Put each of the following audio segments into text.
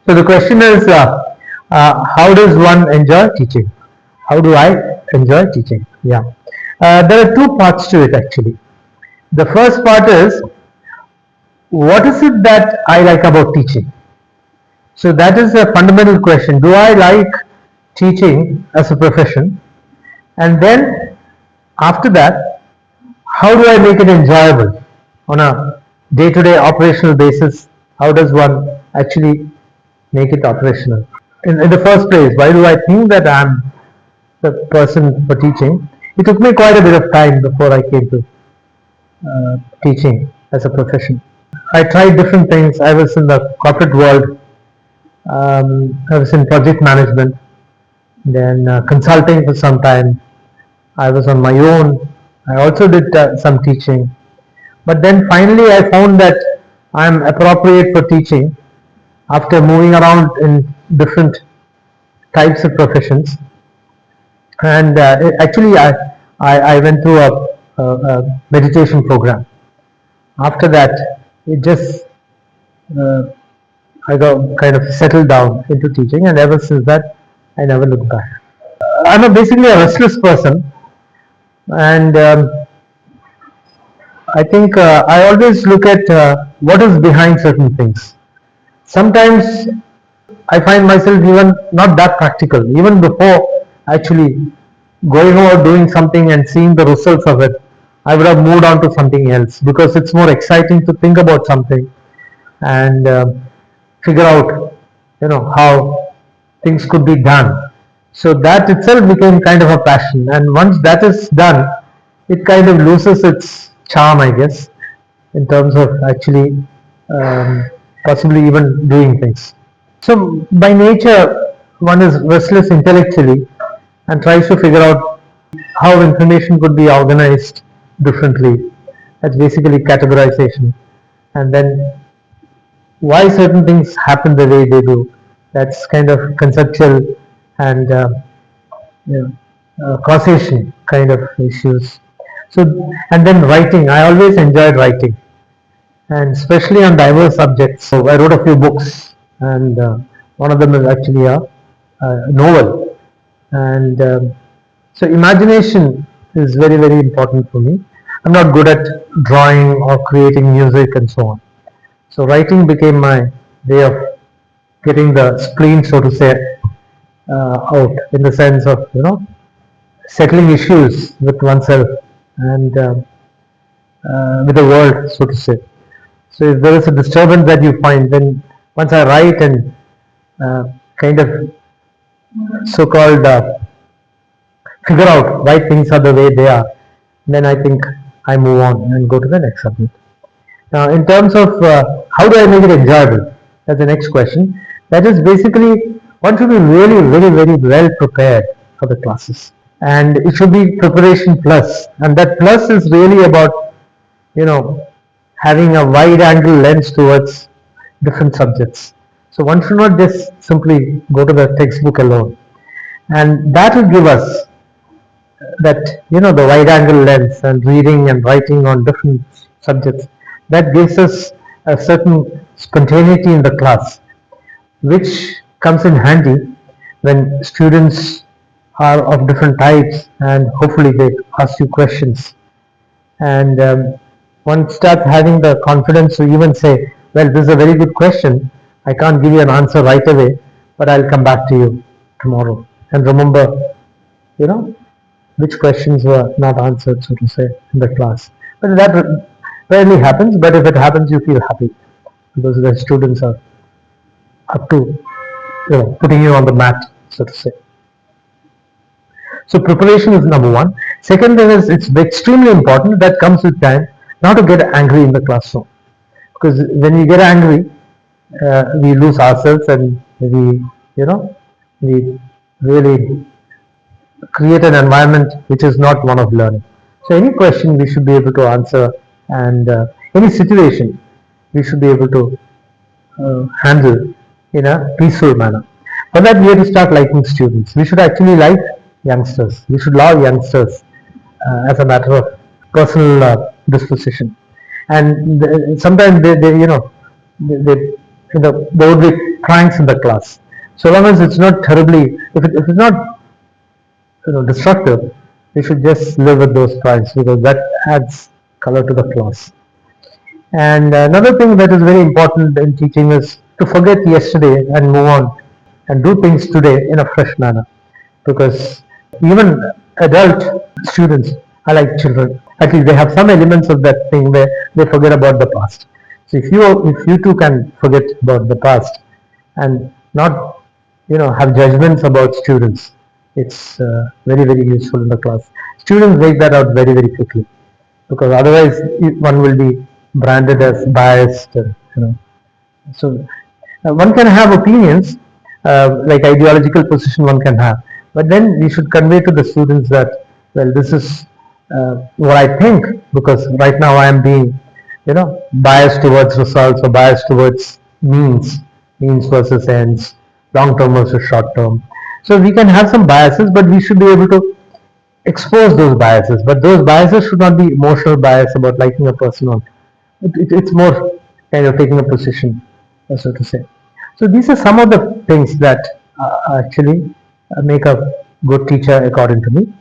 So the question is, how does one enjoy teaching? How do I enjoy teaching? Yeah. There are two parts to it actually. The first part is, what is it that I like about teaching? So that is a fundamental question. Do I like teaching as a profession? And then after that, how do I make it enjoyable on a day-to-day operational basis? How does one actually make it operational? In the first place, why do I think that I'm the person for teaching? It took me quite a bit of time before I came to teaching as a profession. I tried different things. I was in the corporate world. I was in project management, then consulting for some time. I was on my own. I also did some teaching. But then finally I found that I'm appropriate for teaching after moving around in different types of professions. And actually I went through a meditation program. After that, it just I got kind of settled down into teaching, and ever since that, I never looked back. Basically a restless person, and I think I always look at what is behind certain things. Sometimes I find myself even not that practical, even before actually going over doing something and seeing the results of it. I would have moved on to something else because it's more exciting to think about something and figure out, how things could be done. So that itself became kind of a passion, and once that is done, it kind of loses its charm, I guess, in terms of actually possibly even doing things. So by nature, one is restless intellectually and tries to figure out how information could be organized differently. That's basically categorization. And then why certain things happen the way they do. That's kind of conceptual and causation kind of issues. So, and then writing. I always enjoyed writing, and especially on diverse subjects. So I wrote a few books, and one of them is actually a novel. And so imagination is very, very important for me. I'm not good at drawing or creating music and so on. So writing became my way of getting the spleen, so to say, out, in the sense of settling issues with oneself and with the world, so to say. So if there is a disturbance that you find, then once I write and kind of so-called figure out why things are the way they are, then I think I move on and go to the next subject. Now, in terms of how do I make it enjoyable, that's the next question. That is basically, one should be really very, very well prepared for the classes, and it should be preparation plus, and that plus is really about having a wide angle lens towards different subjects. So one should not just simply go to the textbook alone, and that will give us that the wide angle lens and reading and writing on different subjects, that gives us a certain spontaneity in the class, which comes in handy when students are of different types and hopefully they ask you questions, and one starts having the confidence to even say, well, this is a very good question, I can't give you an answer right away, but I'll come back to you tomorrow and remember which questions were not answered, so to say, in the class. But that rarely happens, but if it happens, you feel happy because the students are up to putting you on the mat, so to say. So preparation is number one. Second thing is, it's extremely important, that comes with time, not to get angry in the classroom, because when we get angry, we lose ourselves and we really create an environment which is not one of learning. So any question we should be able to answer, and any situation we should be able to handle in a peaceful manner. For that, we have to start liking students. We should actually like youngsters. We should love youngsters as a matter of personal disposition. And sometimes they there would be pranks in the class. So long as it's not terribly, if it's not destructive, we should just live with those pranks because that adds color to the class. And another thing that is very important in teaching is to forget yesterday and move on and do things today in a fresh manner. Because even adult students are like children. At least they have some elements of that thing where they forget about the past. So if you too can forget about the past and not have judgments about students, it's very useful in the class. Students make that out very quickly because otherwise one will be branded as biased. So one can have opinions, like ideological position one can have, but then we should convey to the students that, well, this is what I think, because right now I am being, biased towards results or biased towards means versus ends, long term versus short term. So we can have some biases, but we should be able to expose those biases. But those biases should not be emotional bias about liking a person or it's more kind of taking a position, so to say. So these are some of the things that actually make a good teacher according to me.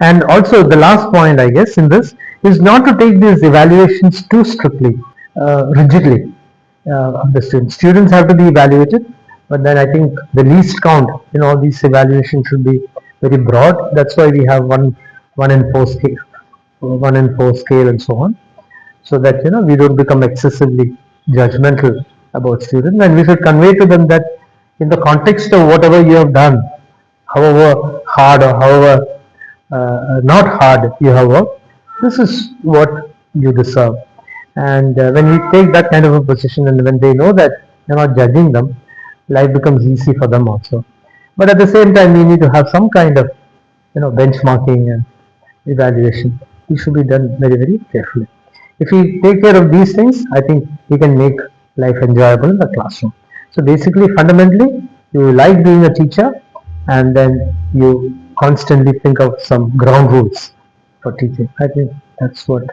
And also the last point, I guess, in this is not to take these evaluations too strictly, rigidly. The students have to be evaluated, but then I think the least count in all these evaluations should be very broad. That's why we have one in four scale, and so on, so that we don't become excessively judgmental about students, and we should convey to them that in the context of whatever you have done, however hard or however not hard you have worked, this is what you deserve. And when we take that kind of a position, and when they know that you're not judging them, life becomes easy for them also. But at the same time, we need to have some kind of benchmarking and evaluation. It should be done very carefully. If we take care of these things, I think we can make life enjoyable in the classroom. So basically, fundamentally, you like being a teacher, and then you constantly think of some ground rules for teaching. I think that's what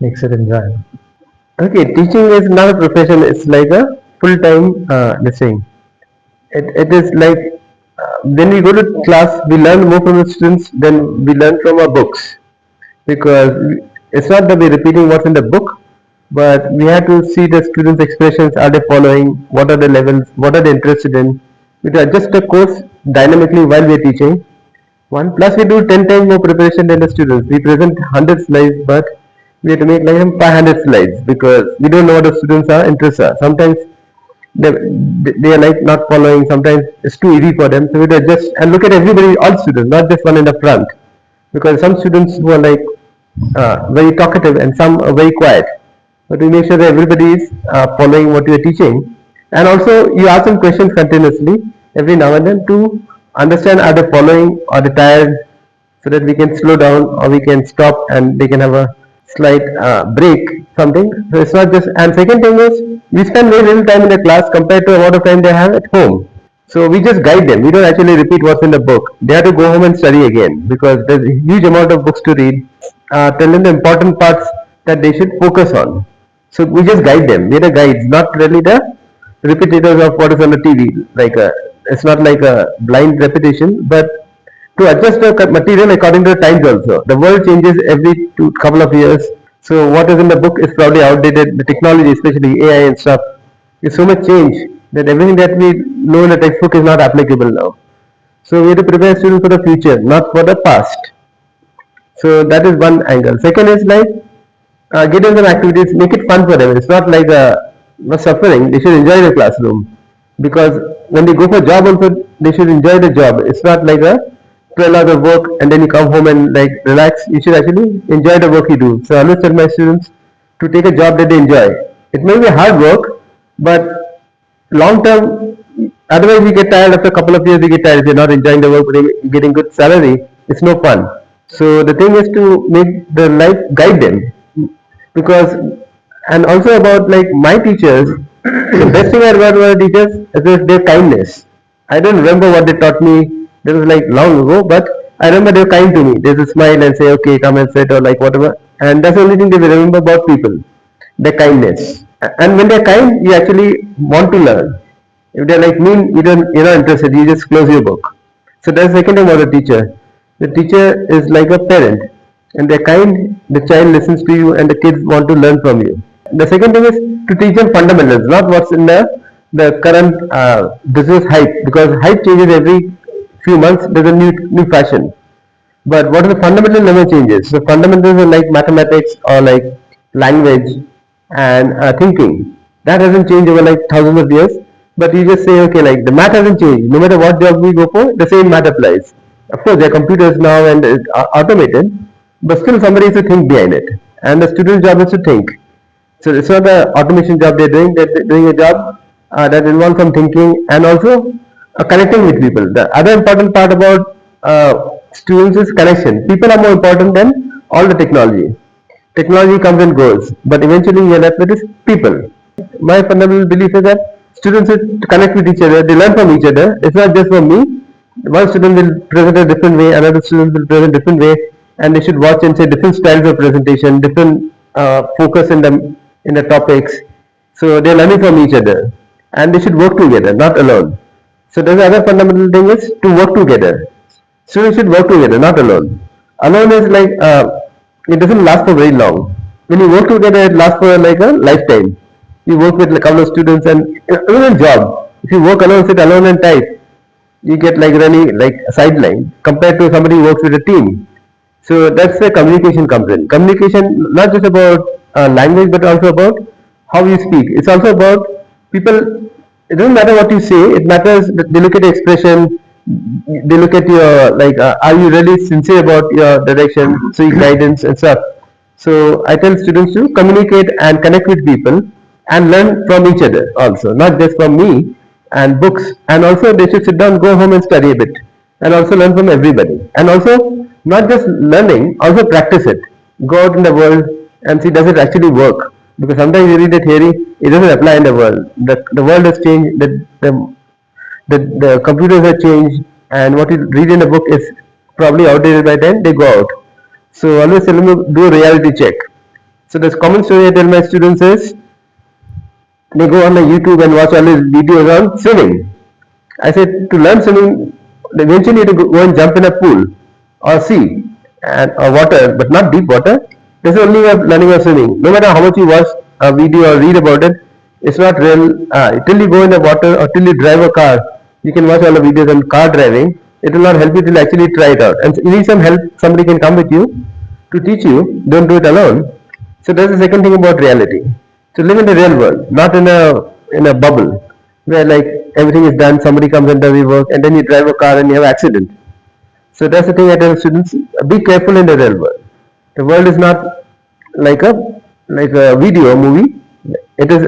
makes it enjoyable. Okay, teaching is not a profession, it's like a full-time thing. It is like when we go to class, we learn more from the students than we learn from our books. Because it's not that we're repeating what's in the book, but we have to see the students' expressions. Are they following? What are the levels? What are they interested in? We to adjust the course dynamically while we're teaching. One plus we do 10 times more preparation than the students. We present 100 slides, but we have to make like 500 slides because we don't know what the students are interested are. Sometimes they are like not following. Sometimes it's too easy for them. So we adjust and look at everybody, all students, not just one in the front, because some students who are like very talkative and some are very quiet. But we make sure that everybody is following what we are teaching. And also you ask them questions continuously every now and then to understand are they following, are they tired, so that we can slow down or we can stop and they can have a slight break, something. So it's not just, and second thing is we spend very little time in the class compared to the amount of time they have at home. So we just guide them. We don't actually repeat what's in the book. They have to go home and study again because there's a huge amount of books to read. Tell them the important parts that they should focus on. So we just guide them. We're the guides, not really the repetitors of what is on the TV. It's not like a blind repetition, but to adjust the material according to the times also. The world changes every couple of years. So what is in the book is probably outdated. The technology, especially AI and stuff, is so much change that everything that we know in the textbook is not applicable now. So we have to prepare students for the future, not for the past. So that is one angle. Second is like get them some activities, make it fun for them. It's not like a suffering. They should enjoy the classroom because when they go for a job also, they should enjoy the job. It's not like a 12 hours of work and then you come home and like relax. You should actually enjoy the work you do. So I always tell my students to take a job that they enjoy. It may be hard work, but long term, otherwise we get tired after a couple of years. We get tired if you're not enjoying the work, but getting good salary. It's no fun. So the thing is to make the life guide them because, and also about like my teachers, the best thing I remember about my teachers is their kindness. I don't remember what they taught me. That was like long ago, but I remember they were kind to me. They just smile and say, okay, come and sit or like whatever. And that's the only thing they will remember about people, their kindness. And when they're kind, you actually want to learn. If they're like mean, you're not interested. You just close your book. So that's the second thing about a teacher. The teacher is like a parent, and they're kind. The child listens to you, and the kids want to learn from you. The second thing is to teach them fundamentals, not what's in the current business hype, because hype changes every few months. There's a new fashion. But what are the fundamental never changes? The fundamentals are like mathematics or like language and thinking. That hasn't changed over like thousands of years. But you just say, okay, like the math hasn't changed. No matter what job we go for, the same math applies. Of course, there are computers now and it's automated, but still somebody has to think behind it. And the student's job is to think. So it's not the automation job they're doing. They're doing a job that involves some thinking and also connecting with people. The other important part about students is connection. People are more important than all the technology. Technology comes and goes, but eventually you're left with is people. My fundamental belief is that students should connect with each other. They learn from each other. It's not just from me. One student will present a different way, another student will present a different way, and they should watch and say different styles of presentation, different focus in the topics. So they're learning from each other, and they should work together, not alone. So the other fundamental thing is to work together. Students should work together, not alone. Alone is like it doesn't last for very long. When you work together, it lasts for like a lifetime. You work with a couple of students, and even in job, if you work alone, sit alone and type, you get like really like a sideline compared to somebody who works with a team. So that's where communication comes in. Communication not just about language, but also about how you speak. It's also about people. It doesn't matter what you say. It matters that they look at the expression. They look at your like, are you really sincere about your direction, seek guidance and stuff. So I tell students to communicate and connect with people and learn from each other also, not just from me and books. And also they should sit down, go home and study a bit, and also learn from everybody. And also not just learning, also practice it. Go out in the world and see does it actually work. Because sometimes you read a theory, it doesn't apply in the world. The world has changed, the computers have changed, and what you read in a book is probably outdated by then they go out. So always tell them to do a reality check. So this common story I tell my students is they go on the YouTube and watch all these videos on swimming. I said to learn swimming, eventually you have to go and jump in a pool or sea and or water, but not deep water. This is only a learning of swimming. No matter how much you watch a video or read about it, it's not real. Till you go in the water or till you drive a car, you can watch all the videos on car driving. It will not help you till actually try it out. And you need some help. Somebody can come with you to teach you. Don't do it alone. So that's the second thing about reality. To live in the real world, not in a bubble where like everything is done. Somebody comes and does your work, and then you drive a car and you have an accident. So that's the thing I tell students: be careful in the real world. The world is not like a video movie. It is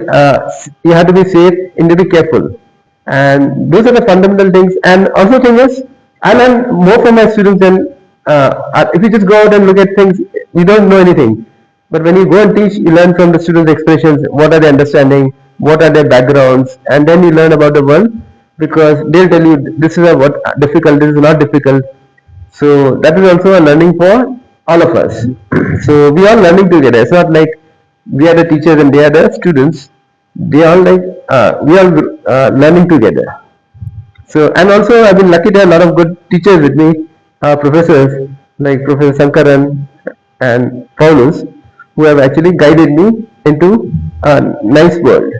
you have to be safe and to be careful. And those are the fundamental things. And also thing is, I learn more from my students than if you just go out and look at things, you don't know anything. But when you go and teach, you learn from the students' expressions, what are they understanding, what are their backgrounds, and then you learn about the world because they'll tell you this is what difficult, this is not difficult. So that is also a learning for all of us. So we are learning together. It's not like we are the teachers and they are the students. They are like we are learning together. So and also I've been lucky to have a lot of good teachers with me, professors like Professor Sankaran and Paulus, who have actually guided me into a nice world.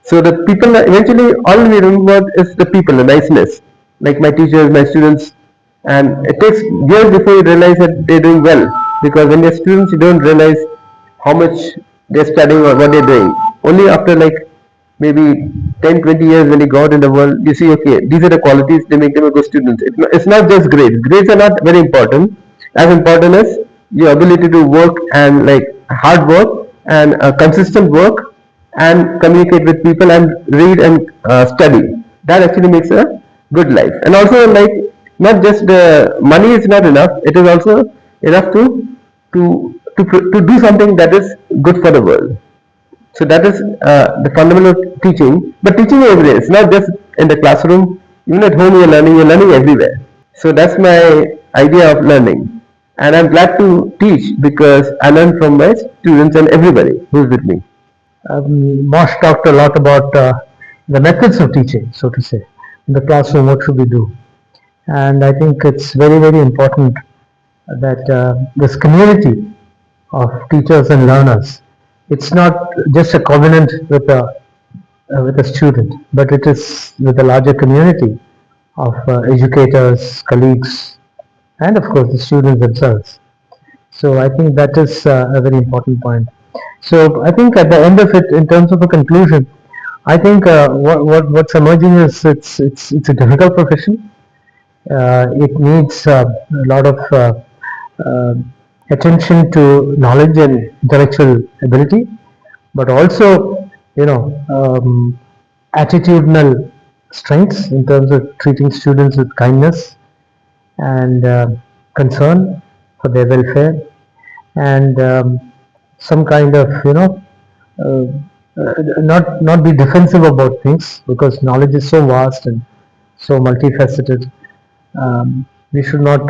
So the people eventually all we remember is the people, the niceness, like my teachers, my students, and it takes years before you realize that they're doing well because when they're students you don't realize how much they're studying or what they're doing. Only after like maybe 10, 20 years when you go out in the world, you see, okay, these are the qualities, they make them a good student. It's not just grades. Grades are not very important. As important as your ability to work and like hard work and consistent work and communicate with people and read and study. That actually makes a good life. And also like not just the money is not enough. It is also enough to do something that is good for the world. So that is the fundamental of teaching. But teaching is everywhere. It's not just in the classroom. Even at home, you're learning everywhere. So that's my idea of learning. And I'm glad to teach because I learn from my students and everybody who's with me. Mosh talked a lot about the methods of teaching, so to say. In the classroom, what should we do? And I think it's very, very important that this community of teachers and learners, it's not just a covenant with a student, but it is with a larger community of educators, colleagues, and of course the students themselves. So I think that is a very important point. So I think at the end of it, in terms of a conclusion, I think what's emerging is it's a difficult profession. It needs a lot of uh, attention to knowledge and intellectual ability, but also attitudinal strengths in terms of treating students with kindness and concern for their welfare, and some kind of uh, not be defensive about things, because knowledge is so vast and so multifaceted. We should not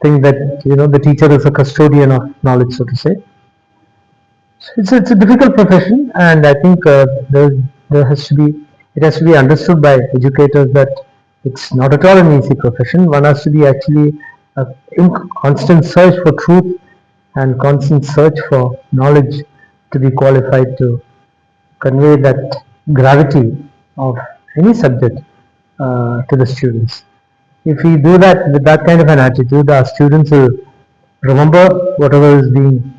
think that the teacher is a custodian of knowledge, so to say. So it's a difficult profession, and I think there has to be it has to be understood by educators that it's not at all an easy profession. One has to be actually in constant search for truth and constant search for knowledge to be qualified to convey that gravity of any subject to the students. If we do that with that kind of an attitude, our students will remember whatever is being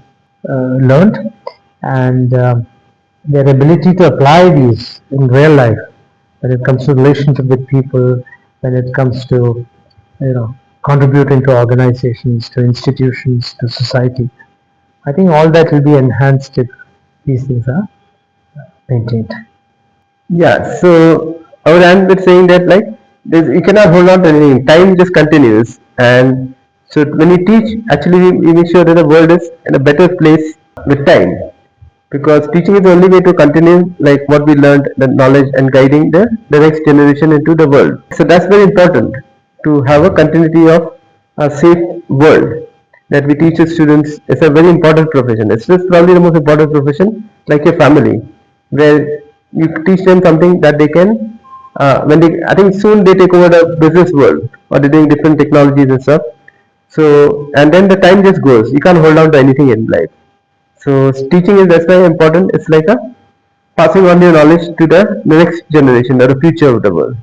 learned, and their ability to apply these in real life when it comes to relationship with people, when it comes to contributing to organizations, to institutions, to society. I think all that will be enhanced if these things are maintained. Yeah, so I would end with saying that like you cannot hold on to anything. Time just continues, and so when you teach, actually we make sure that the world is in a better place with time, because teaching is the only way to continue like what we learned, the knowledge, and guiding the next generation into the world. So that's very important to have a continuity of a safe world that we teach the students. It's a very important profession. It's just probably the most important profession, like your family, where you teach them something that they can, when they, I think soon they take over the business world, or they're doing different technologies and stuff. So, and then the time just goes. You can't hold on to anything in life. So teaching is that's why important. It's like a passing on your knowledge to the next generation or the future of the world.